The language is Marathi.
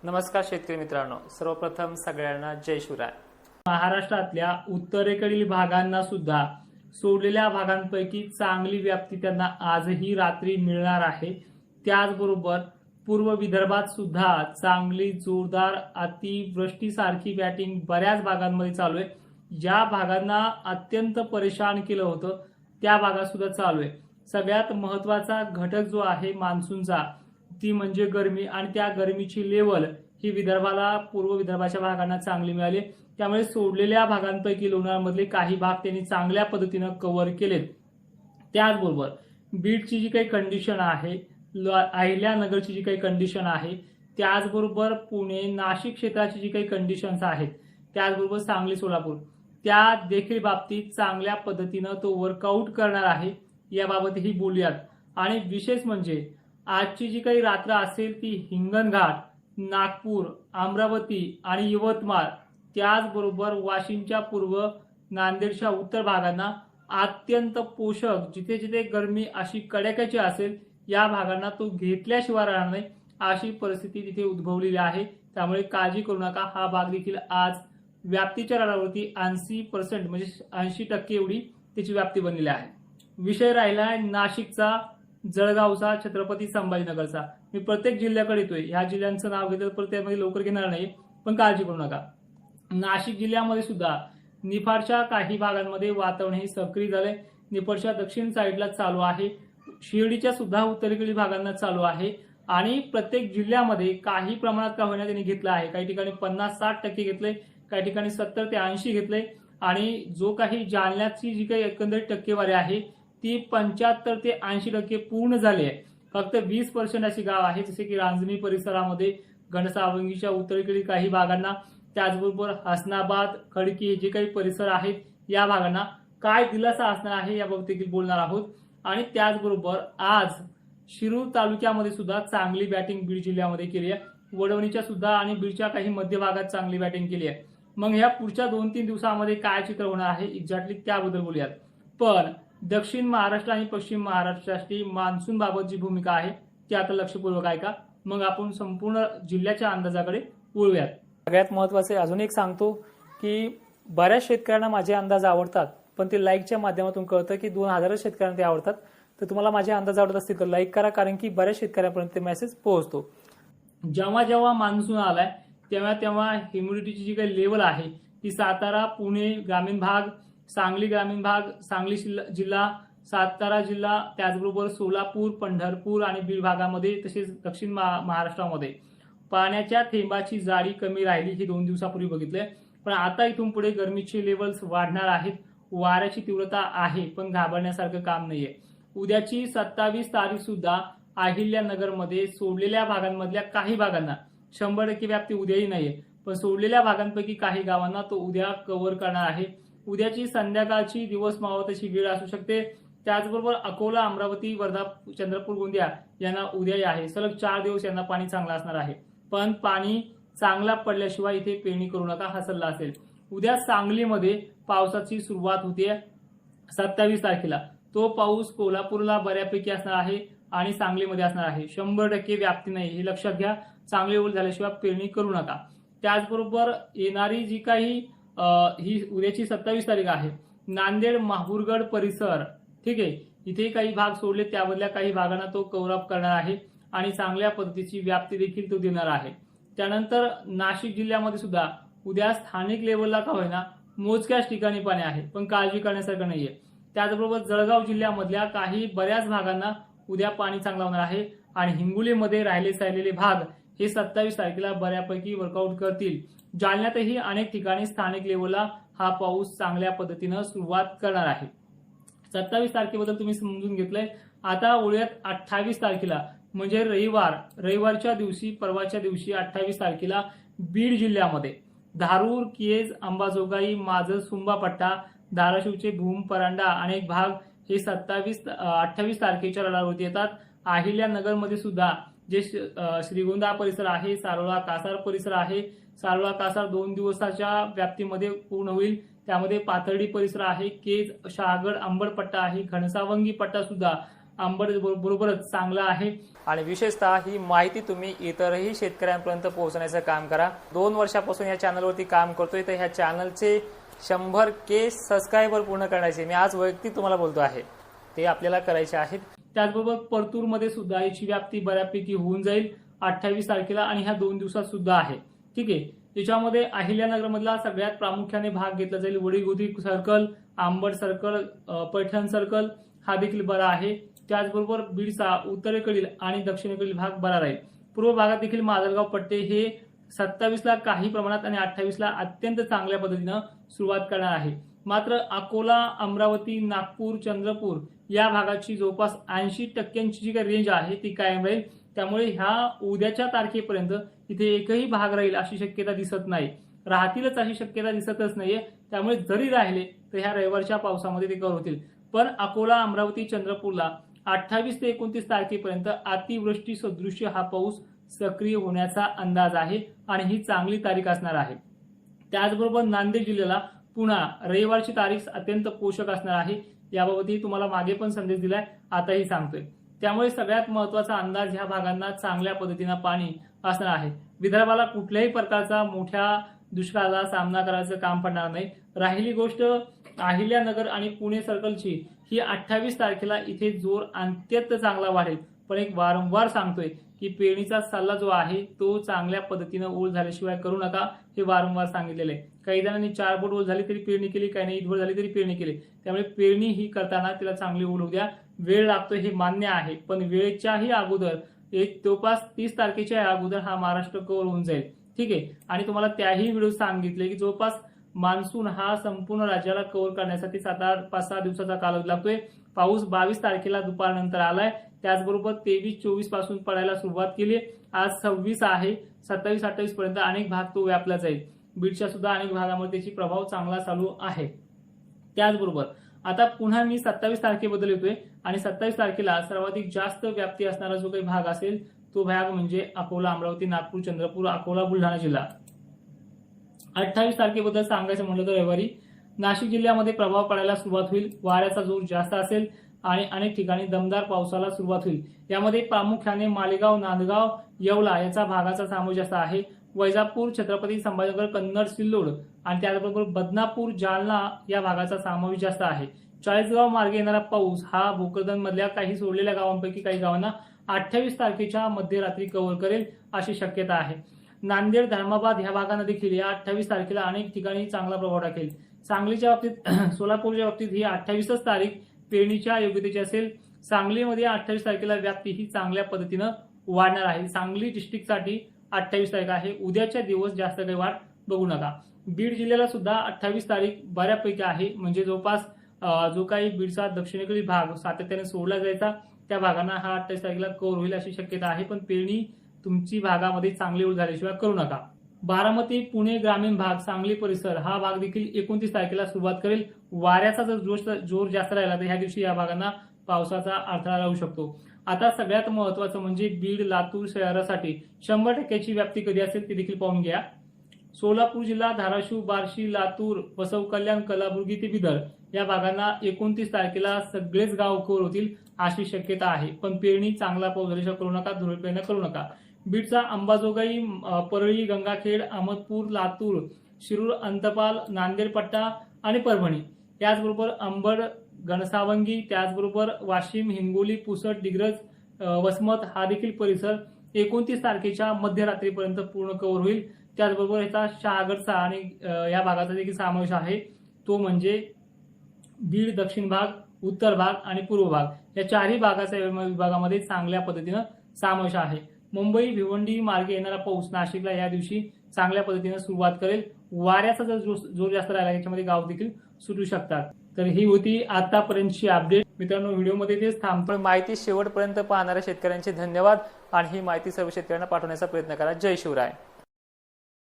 नमस्कार शेतकरी मित्रांनो, सर्वप्रथम सगळ्यांना जय शिवराय। महाराष्ट्रातल्या उत्तरेकडील भागांना सुद्धा सोडलेल्या भागांपैकी चांगली व्याप्ती त्यांना आजही रात्री मिळणार आहे। त्याचबरोबर पूर्व विदर्भात सुद्धा चांगली जोरदार अतिवृष्टीसारखी बॅटिंग बऱ्याच भागांमध्ये चालू आहे। ज्या भागांना अत्यंत परेशान केलं होतं त्या भागात सुद्धा चालू आहे। सगळ्यात महत्त्वाचा घटक जो आहे मान्सूनचा ती म्हणजे गरमी, आणि त्या गरमीची लेवल ही विदर्भाला पूर्व विदर्भाच्या भागांना चांगली मिळाली। त्यामुळे सोडलेल्या भागांपैकी लोणारमधले काही भाग त्यांनी चांगल्या पद्धतीने कव्हर केलेत। त्याचबरोबर बीडची जी काही कंडिशन आहे, अहिल्यानगरची जी काही कंडिशन आहे, त्याचबरोबर पुणे नाशिक क्षेत्राची जी काही कंडिशन्स आहेत, त्याचबरोबर सांगली सोलापूर त्या देखील बाबतीत चांगल्या पद्धतीने तो वर्कआउट करणार आहे, याबाबतही बोलूयात। आणि विशेष म्हणजे आजची जी काही रात्र असेल ती हिंगणघाट, नागपूर, अमरावती आणि यवतमाळ त्याचबरोबर वाशिमच्या पूर्व, नांदेडच्या उत्तर भागांना अत्यंत पोषक, जिथे जिथे गरमी अशी कडाक्याची असेल या भागांना तो घेतल्याशिवाय राहणार नाही अशी परिस्थिती तिथे उद्भवलेली आहे। त्यामुळे काळजी करू नका। हा भाग देखील आज व्याप्तीच्या रडावरती 80% म्हणजे 80% एवढी त्याची व्याप्ती बनलेली आहे। विषय राहिला नाशिकचा, जळगावचा, छत्रपती संभाजीनगरचा। मी प्रत्येक जिल्ह्याकडे येतोय, ह्या जिल्ह्यांचं नाव घेतलं तर त्यामध्ये लवकर घेणार नाही, पण काळजी करू नका। नाशिक जिल्ह्यामध्ये सुद्धा निफाडच्या काही भागांमध्ये वातावरण हे सक्रिय झालंय। निफाडच्या दक्षिण साईडला चालू आहे, शिर्डीच्या सुद्धा उत्तरेकडील भागांना चालू आहे, आणि प्रत्येक जिल्ह्यामध्ये काही प्रमाणात का होईना त्यांनी घेतलं आहे। काही ठिकाणी 50-60% घेतलंय, काही ठिकाणी 70 ते 80 घेतलंय, आणि जो काही जालन्याची जी काही एकंदरीत टक्केवारी आहे ती 75 ते 80% पूर्ण झाली आहे। फक्त 20% अशी गाव आहे, जसे की रांजणी परिसरामध्ये, घनसावंगीच्या उत्तरेकडील काही भागांना, त्याचबरोबर हसनाबाद, खडकी हे जे काही परिसर आहेत या भागांना काय दिलासा असणार आहे याबाबत देखील बोलणार आहोत। आणि त्याचबरोबर आज शिरूर तालुक्यामध्ये सुद्धा चांगली बॅटिंग बीड जिल्ह्यामध्ये केली आहे। वडवणीच्या सुद्धा आणि बीडच्या काही मध्य भागात चांगली बॅटिंग केली आहे। मग ह्या पुढच्या 2-3 दिवसामध्ये काय चित्र होणार आहे एक्झॅक्टली त्याबद्दल बोलूयात। पण दक्षिण महाराष्ट्र आणि पश्चिम महाराष्ट्रासाठी मान्सून बाबत जी भूमिका आहे ती आता लक्षपूर्वक आहे का, मग आपण संपूर्ण जिल्ह्याच्या अंदाजाकडे वळूयात। सगळ्यात महत्त्वाचे अजून एक सांगतो की बऱ्याच शेतकऱ्यांना माझे अंदाज आवडतात, पण ते लाईकच्या माध्यमातून कळतं की 2000 शेतकऱ्यांना ते आवडतात। तर तुम्हाला माझे अंदाज आवडत असतील तर लाईक करा, कारण की बऱ्याच शेतकऱ्यांपर्यंत ते मेसेज पोहोचतो। जेव्हा जेव्हा मान्सून आलाय तेव्हा तेव्हा ह्युमिडिटीची जी काही लेवल आहे ती सातारा, पुणे ग्रामीण भाग, सांगली ग्रामीण भाग, सांगली जिल्हा, सातारा जिल्हा, त्याचबरोबर सोलापूर, पंढरपूर आणि बीड भागामध्ये, तसेच दक्षिण महाराष्ट्रामध्ये पाण्याच्या थेंबाची जाडी कमी राहिली हे 2 दिवसापूर्वी बघितलंय। पण आता इथून पुढे गरमीचे लेवल्स वाढणार आहेत, वाऱ्याची तीव्रता आहे, पण घाबरण्यासारखं काम नाहीये। उद्याची 27 तारीख सुद्धा अहिल्यानगरमध्ये सोडलेल्या भागांमधल्या काही भागांना 100% व्याप्ती उद्याही नाहीये, पण सोडलेल्या भागांपैकी काही गावांना तो उद्या कव्हर करणार आहे। उद्याची संध्याकाळची दिवस मावळाची वेळ असू शकते। त्याचबरोबर अकोला, अमरावती, वर्धा, चंद्रपूर, गोंदिया यांना उद्याही आहे। सलग 4 दिवस यांना पाणी चांगलं असणार आहे, पण पाणी चांगला पडल्याशिवाय इथे पेरणी करू नका हा सल्ला असेल। उद्या सांगलीमध्ये पावसाची सुरुवात होते 27 तारखेला। तो पाऊस कोल्हापूरला बऱ्यापैकी असणार आहे आणि सांगलीमध्ये असणार आहे। 100% व्याप्ती नाही हे लक्षात घ्या। चांगले ओल झाल्याशिवाय पेरणी करू नका। त्याचबरोबर येणारी जी काही ही उद्याची 27 तारीख आहे, नांदेड, माहूरगड परिसर, ठीक आहे, इथे काही भाग सोडले, त्यामधल्या काही भागांना तो कव्हर अप करणार आहे आणि चांगल्या पद्धतीची व्याप्ती देखील तो देणार आहे। त्यानंतर नाशिक जिल्ह्यामध्ये सुद्धा उद्या स्थानिक लेवलला का होईना मोजक्याच ठिकाणी पाणी आहे, पण काळजी करण्यासारखं नाहीये। त्याचबरोबर जळगाव जिल्ह्यामधल्या काही बऱ्याच भागांना उद्या पाणी चांगलं होणार आहे, आणि हिंगोलीमध्ये राहिलेले भाग हे 27 तारखेला बऱ्यापैकी वर्कआउट करतील। जालन्यातही अनेक ठिकाणी स्थानिक लेवलला हा पाऊस चांगल्या पद्धतीनं सुरुवात करणार आहे। 27 तारखेबद्दल तुम्ही समजून घेतलंय। आता वळूयात 28 तारखेला, म्हणजे रविवारच्या दिवशी, परवाच्या दिवशी 28 तारखेला बीड जिल्ह्यामध्ये धारूर, केज, अंबाजोगाई, माजल, सुंबा पट्टा, धाराशिवचे भूम, परांडा अनेक भाग हे 28 तारखेच्या रडारवरती येतात। अहिल्यानगरमध्ये सुद्धा जे श्रीगोंदा परिसर आहे, सारोळा कासार परिसर आहे, सारोळा कासार 2 दिवसाच्या व्याप्तीमध्ये पूर्ण होईल। त्यामध्ये पाथर्डी परिसर आहे, केज, शहागड, अंबड पट्टा आहे, घनसावंगी पट्टा सुद्धा अंबड बरोबरच चांगलं आहे. आणि विशेषतः ही माहिती तुम्ही इतरही शेतकऱ्यांपर्यंत पोहोचण्याचं काम करा. 2 वर्षापासून या चॅनलवरती काम करतोय, तर ह्या चॅनलचे 100K सबस्क्रायबर पूर्ण करण्याचे मी आज वैयक्तिक तुम्हाला बोलतो आहे, ते आपल्याला करायचे आहेत. त्याचबरोबर परतूरमध्ये सुद्धा याची व्याप्ती बऱ्यापैकी होऊन जाईल 28 तारखेला आणि ह्या 2 दिवसात सुद्धा आहे. ठीक आहे. त्याच्यामध्ये अहिल्यानगरमधला सगळ्यात प्रामुख्याने भाग घेतला जाईल. Vadigodi circle, Ambad circle, Paithan circle हा देखील बरा आहे. त्याचबरोबर बीडचा उत्तरेकडील आणि दक्षिणेकडील भाग बरा राहील. पूर्व भागात देखील माजलगाव पट्टे हे 27ला काही प्रमाणात आणि 28ला अत्यंत चांगल्या पद्धतीनं सुरुवात करणार आहे. मात्र अकोला, अमरावती, नागपूर, चंद्रपूर या भागाची जवळपास 80% जी काही रेंज आहे ती कायम राहील. त्यामुळे ह्या उद्याच्या तारखेपर्यंत इथे एकही भाग राहील अशी शक्यता दिसत नाही. राहतीलच अशी शक्यता दिसतच नाहीये. त्यामुळे जरी राहिले तर ह्या रविवारच्या पावसामध्ये ते कव्हर होतील. पण अकोला, अमरावती, चंद्रपूरला 28 ते 29 तारखेपर्यंत अतिवृष्टी सदृश्य हा पाऊस सक्रिय होण्याचा अंदाज आहे आणि ही चांगली तारीख असणार आहे. त्याचबरोबर नांदेड जिल्ह्याला पुन्हा रविवारची तारीख अत्यंत पोषक असणार आहे. याबाबतही तुम्हाला मागे पण संदेश दिलाय, आताही सांगतोय. त्यामुळे सगळ्यात महत्वाचा अंदाज ह्या भागांना चांगल्या पद्धतीनं पाणी असणार आहे. विदर्भाला कुठल्याही प्रकारचा मोठ्या दुष्काळाचा सामना करायचं काम पडणार नाही. राहिली गोष्ट अहिल्यानगर आणि पुणे सर्कलची, ही 28 तारखेला इथे जोर अत्यंत चांगला वाढेल. पण एक वारंवार सांगतोय की पेरणीचा सल्ला जो आहे तो चांगल्या पद्धतीनं ओळ झाल्याशिवाय करू नका, हे वारंवार सांगितलेलं आहे. काही जणांनी 4 बोट ओळ झाली तरी पेरणी केली, काही नाही ईदभर झाली तरी पेरणी केली. त्यामुळे पेरणी ही करताना तिला चांगली ओळ होऊ द्या. वेळ लागतो हे मान्य आहे, पण वेळेच्याही अगोदर एक जवळपास 30 तारखेच्या अगोदर हा महाराष्ट्र कव्हर होऊन जाईल. ठीक आहे. आणि तुम्हाला त्याही व्हिडिओ सांगितले की जवळपास मान्सून हा संपूर्ण राज्याला कव्हर करण्यासाठी 5-6 दिवसाचा कालावधी लागतोय. पाऊस 22 तारखेला दुपारनंतर आलाय. त्याचबरोबर 23-24 पासून पडायला सुरुवात केली. आज 26 आहे. 27-28 पर्यंत अनेक भाग तो व्यापला जाईल. बीडच्या सुद्धा अनेक भागामध्ये त्याची प्रभाव चांगला चालू आहे. त्याचबरोबर आता पुन्हा मी 27 तारखेबद्दल येतोय आणि 27 तारखेला सर्वाधिक जास्त व्याप्ती असणारा जो काही भाग असेल तो भाग म्हणजे अकोला, अमरावती, नागपूर, चंद्रपूर, अकोला, बुलढाणा जिल्हा. 28 तारखेबद्दल सांगायचं म्हटलं तर रविवारी नाशिक जिल्ह्यामध्ये प्रभाव पडायला सुरुवात होईल. वाऱ्याचा जोर जास्त असेल आणि अनेक ठिकाणी दमदार पावसाला सुरुवात होईल. यामध्ये प्रामुख्याने मालेगाव, नांदगाव, येवला याचा भागाचा समावेश असा आहे. वैजापूर, छत्रपती संभाजीनगर, कन्नड, सिल्लोड आणि त्याचबरोबर बदनापूर, जालना या भागाचा समावेश जास्त आहे. चाळीसगाव मार्गे येणारा पाऊस हा भोकरदन मधल्या काही सोडलेल्या गावांपैकी काही गावांना 28 तारखेच्या मध्यरात्री कव्हर करेल अशी शक्यता आहे. नांदेड, धर्माबाद ह्या भागांना देखील या 28 तारखेला अनेक ठिकाणी चांगला प्रभाव टाकेल. सांगलीच्या बाबतीत, सोलापूरच्या बाबतीत ही 28च तारीख पेरणीच्या योग्यतेची असेल. सांगलीमध्ये 28 तारखेला व्याप्ती ही चांगल्या पद्धतीनं वाढणार आहे. सांगली डिस्ट्रिक्टसाठी 28 तारीख आहे. उद्याच्या दिवस जास्त काही वाढ बघू नका. बीड जिल्ह्याला सुद्धा 28 तारीख बऱ्यापैकी आहे. म्हणजे जवळपास जो काही बीडचा दक्षिणेकडील भाग सातत्याने सोडला जायचा त्या भागांना हा 28 तारखेला कव्हर होईल अशी शक्यता आहे. पण पेरणी तुमची भागामध्ये चांगली ओळ झाल्याशिवाय करू नका. बारामती, पुणे ग्रामीण भाग, सांगली परिसर हा भाग देखील 29 तारखेला सुरुवात करेल. वाऱ्याचा जर जोर जास्त राहिला तर ह्या दिवशी या भागांना पावसाचा अडथळा राहू शकतो. आता सगळ्यात महत्वाचं म्हणजे बीड, लातूर शहरासाठी 100%ची व्याप्ती कधी असेल ते देखील पाहून घ्या. सोलापूर जिल्हा, धाराशिव, बार्शी, लातूर, वसव कल्याण, कलबुर्गी ते बिदर या भागांना 29 तारखेला सगळेच गाव कव्हर होतील अशी शक्यता आहे. पण पेरणी चांगला पाऊस झाल्याशिवाय करू नका, धुळपेरणी करू नका. बीडचा अंबाजोगाई, परळी, गंगाखेड, अहमदपूर, लातूर, शिरूर, अंतपाल, नांदेड पट्टा आणि परभणी, याचबरोबर अंबड, घनसावंगी, त्याचबरोबर वाशिम, हिंगोली, पुसद, डिग्रज, वसमत हा देखील परिसर 29 तारखेच्या मध्यरात्रीपर्यंत पूर्ण कव्हर होईल. त्याचबरोबर याचा शहागडचा आणि या भागाचा देखील समावेश आहे. तो म्हणजे बीड दक्षिण भाग, उत्तर भाग आणि पूर्व भाग या चारही भागाच्या विभागामध्ये चांगल्या पद्धतीनं समावेश आहे. मुंबई, भिवंडी मार्गे येणारा पाऊस नाशिकला या दिवशी चांगल्या पद्धतीनं सुरुवात करेल. वाऱ्याचा जर जोर जास्त राहिला याच्यामध्ये गाव देखील सुटू शकतात. तर ही होती आतापर्यंतची अपडेट. मित्रांनो, व्हिडिओमध्ये तेच थांबतो. माहिती शेवटपर्यंत पाहणाऱ्या शेतकऱ्यांचे धन्यवाद आणि ही माहिती सर्व शेतकऱ्यांना पाठवण्याचा प्रयत्न करा. जय शिवराय.